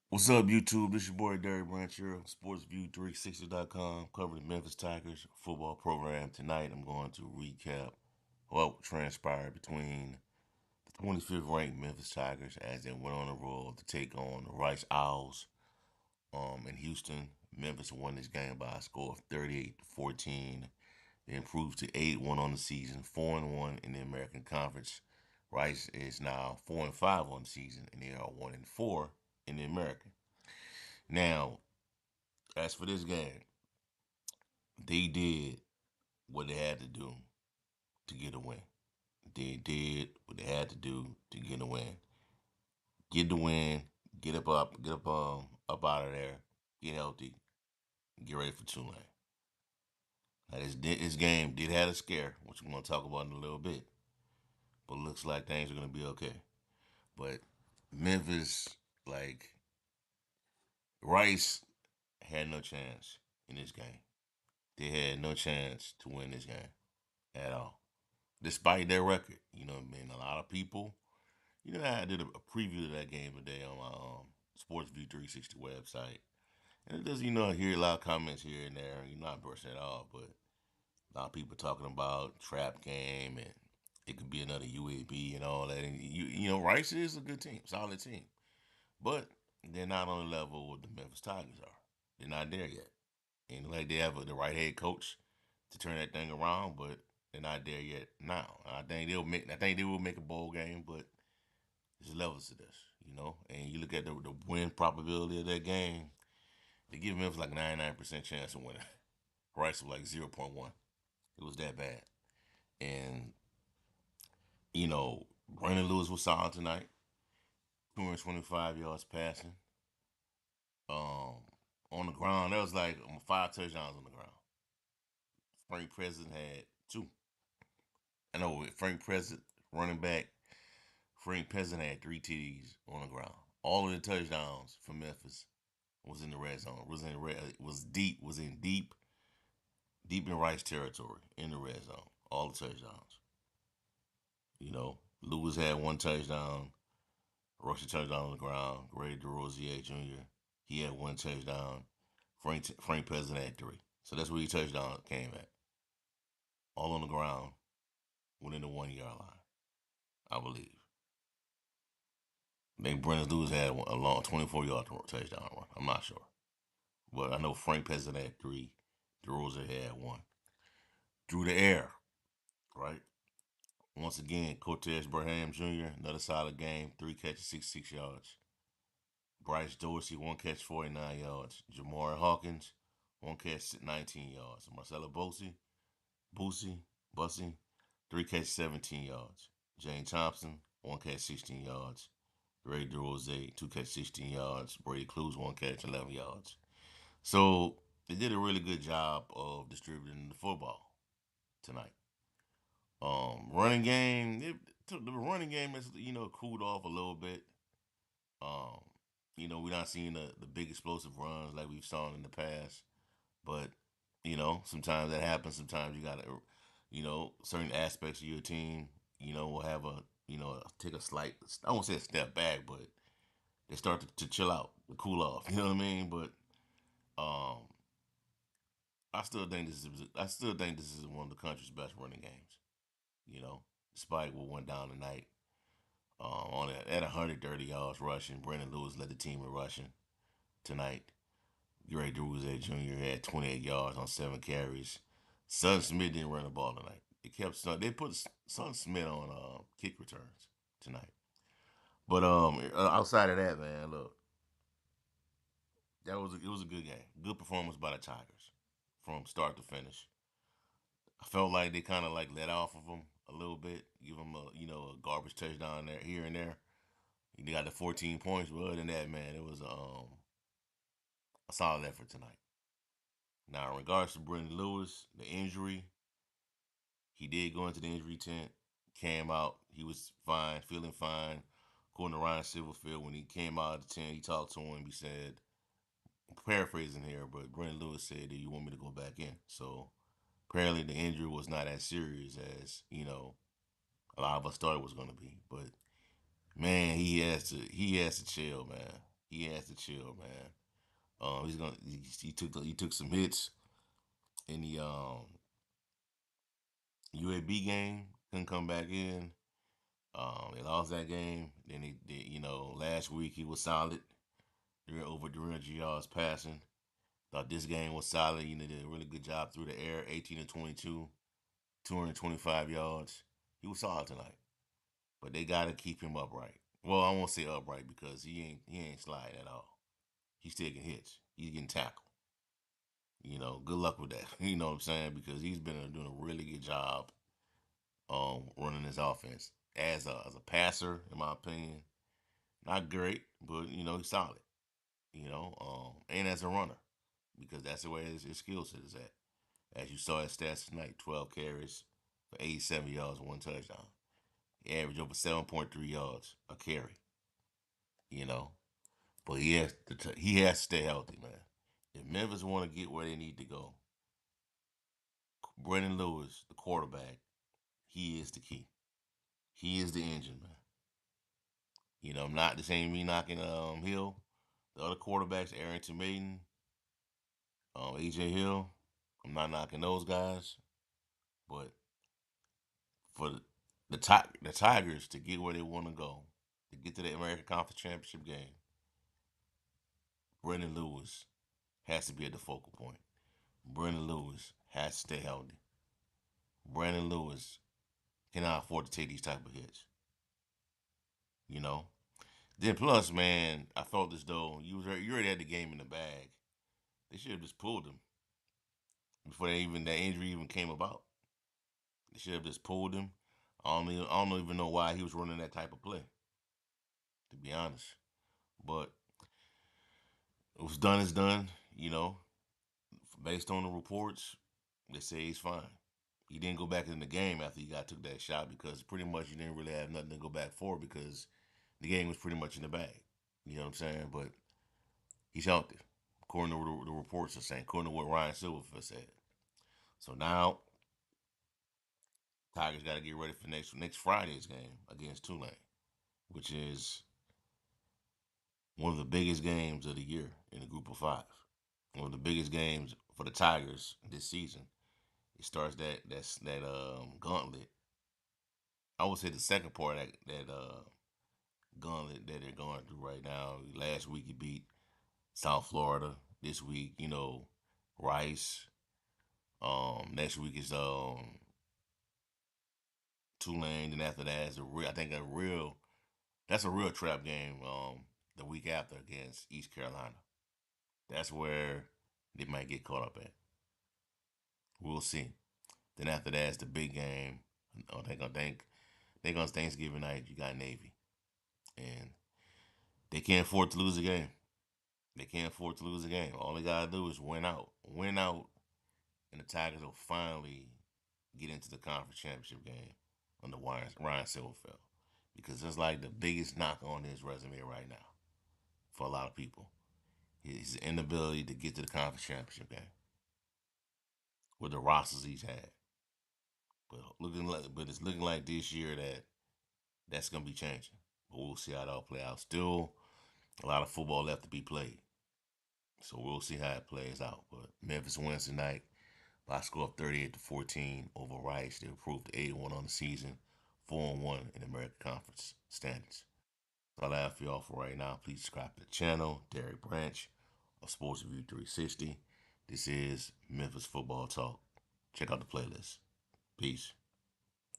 What's up, YouTube? This your boy Derrick Branch here, SportsView360.com, covering the Memphis Tigers football program. Tonight, I'm going to recap what transpired between the 25th ranked Memphis Tigers as they went on the road to take on the Rice Owls in Houston. Memphis won this game by a score of 38-14. They improved to 8-1 on the season, 4-1 in the American Conference. Rice is now 4-5 on the season, and they are 1-4 in the American. Now, as for this game, they did what they had to do to get a win. They did what they had to do to get a win. Get the win, get up out of there, get healthy, get ready for Tulane. Now this game did have a scare, which we're gonna talk about in a little bit, but looks like things are gonna be okay. But Memphis, like Rice, had no chance in this game. They had no chance to win this game at all, despite their record. You know, what I mean, a lot of people. You know, I did a preview of that game today on my Sports View 360 website, and it does. I hear a lot of comments here and there. Not brushing it off, but a lot of people talking about trap game and it could be another UAB and all that. And Rice is a good team, solid team, but they're not on the level what the Memphis Tigers are. They're not there yet, and like they have the right head coach to turn that thing around, but they're not there yet now. I think they'll make. I think they will make a bowl game, but there's levels to this, And you look at the win probability of that game, they give Memphis like a 99% chance of winning. Rice was like 0.1. It was that bad. And, Brendon Lewis was solid tonight. 225 yards passing. Um, on the ground, that was like 5 touchdowns on the ground. Frank President had two. I know Frank President, running back, Frank President had 3 TDs on the ground. All of the touchdowns for Memphis was in the red zone. Was in deep in Rice territory in the red zone. All the touchdowns. Lewis had one touchdown, rushing touchdown on the ground. Grady DeRosier Jr. He had one touchdown. Frank Peasant had three. So that's where he touchdown came at. All on the ground, within the 1 yard line, I believe. I think Brendon Lewis had a long 24-yard touchdown run. I'm not sure. But I know Frank Peasant had three. DeRosier had one. Through the air, right? Once again, Cortez Braham Jr., another solid game, 3 catches, 66 yards. Bryce Dorsey, 1 catch, 49 yards. Jamar Hawkins, 1 catch, 19 yards. Marcelo Bussy, 3 catch, 17 yards. Jane Thompson, 1 catch, 16 yards. Ray DeRose, 2 catch, 16 yards. Brady Clues, 1 catch, 11 yards. So they did a really good job of distributing the football tonight. Running game, the running game is cooled off a little bit. Um, we're not seeing the big explosive runs like we've seen in the past, but sometimes that happens. Sometimes you gotta, certain aspects of your team, will have take a slight, I won't say a step back, but they start to chill out, to cool off. You know what I mean? But um, I still think this is one of the country's best running games. You know, despite what went down tonight. On at 130 yards rushing, Brendon Lewis led the team in rushing tonight. Gray Drews Jr. had 28 yards on 7 carries. Son Smith didn't run the ball tonight. They put Son Smith on kick returns tonight. But outside of that, man, look, it was a good game. Good performance by the Tigers from start to finish. I felt like they kind of like let off of them a little bit, give them a garbage touchdown there here and there. They got the 14 points, but other than that, man, it was a solid effort tonight. Now, in regards to Brendon Lewis, the injury, he did go into the injury tent, came out, he was fine, feeling fine. According to Ryan Silverfield, when he came out of the tent, he talked to him. He said, I'm paraphrasing here, but Brendon Lewis said, "Do you want me to go back in?" So apparently, the injury was not as serious as a lot of us thought it was going to be. But man, he has to chill, man. He has to chill, man. He's gonna he took some hits in the UAB game. Couldn't come back in. They lost that game. Then last week he was solid. They're over 300 yards passing. Thought this game was solid. Did a really good job through the air. 18 to 22, 225 yards. He was solid tonight. But they gotta keep him upright. Well, I won't say upright because he ain't sliding at all. He's taking hits. He's getting tackled. Good luck with that. You know what I'm saying? Because he's been doing a really good job running his offense. As a passer, in my opinion, not great, but he's solid. And as a runner, because that's the way his skill set is at. As you saw his stats tonight, 12 carries for 87 yards and one touchdown. He averaged over 7.3 yards a carry. You know, but he has to stay healthy, man. If Memphis want to get where they need to go, Brendon Lewis, the quarterback, he is the key. He is the engine, man. I'm not the same me knocking Hill. The other quarterbacks, Arrington Maiden, AJ Hill. I'm not knocking those guys, but for the Tigers to get where they want to go, to get to the American Conference Championship game, Brendon Lewis has to be at the focal point. Brendon Lewis has to stay healthy. Brendon Lewis cannot afford to take these type of hits. You know. Then plus, man, I felt as though you already had the game in the bag. They should have just pulled him before that injury even came about. They should have just pulled him. I don't even know why he was running that type of play, to be honest. But it was done is done. Based on the reports, they say he's fine. He didn't go back in the game after he got took that shot because pretty much you didn't really have nothing to go back for because the game was pretty much in the bag. You know what I'm saying? But he's healthy, according to what the reports are saying, according to what Ryan Silverfield said. So now Tigers got to get ready for next Friday's game against Tulane, which is one of the biggest games of the year in the Group of Five. One of the biggest games for the Tigers this season. It starts that gauntlet. I would say the second part of that gauntlet that they're going through right now. Last week he beat South Florida. This week, Rice. Next week is Tulane. Then after that is that's a real trap game. The week after against East Carolina. That's where they might get caught up at. We'll see. Then after that is the big game. I think on Thanksgiving night you got Navy, and they can't afford to lose a game. They can't afford to lose a game. All they gotta do is win out, and the Tigers will finally get into the conference championship game under Ryan Silverfield, because it's like the biggest knock on his resume right now for a lot of people. His inability to get to the conference championship game with the rosters he's had. But it's looking like this year that's gonna be changing. But we'll see how it all play out. Still a lot of football left to be played. So we'll see how it plays out. But Memphis wins tonight by a score of 38-14 over Rice. They improved to 8-1 on the season, 4-1 in the American Conference standings. That's all I have for y'all for right now. Please subscribe to the channel, Derrick Branch of Sports Review 360. This is Memphis Football Talk. Check out the playlist. Peace.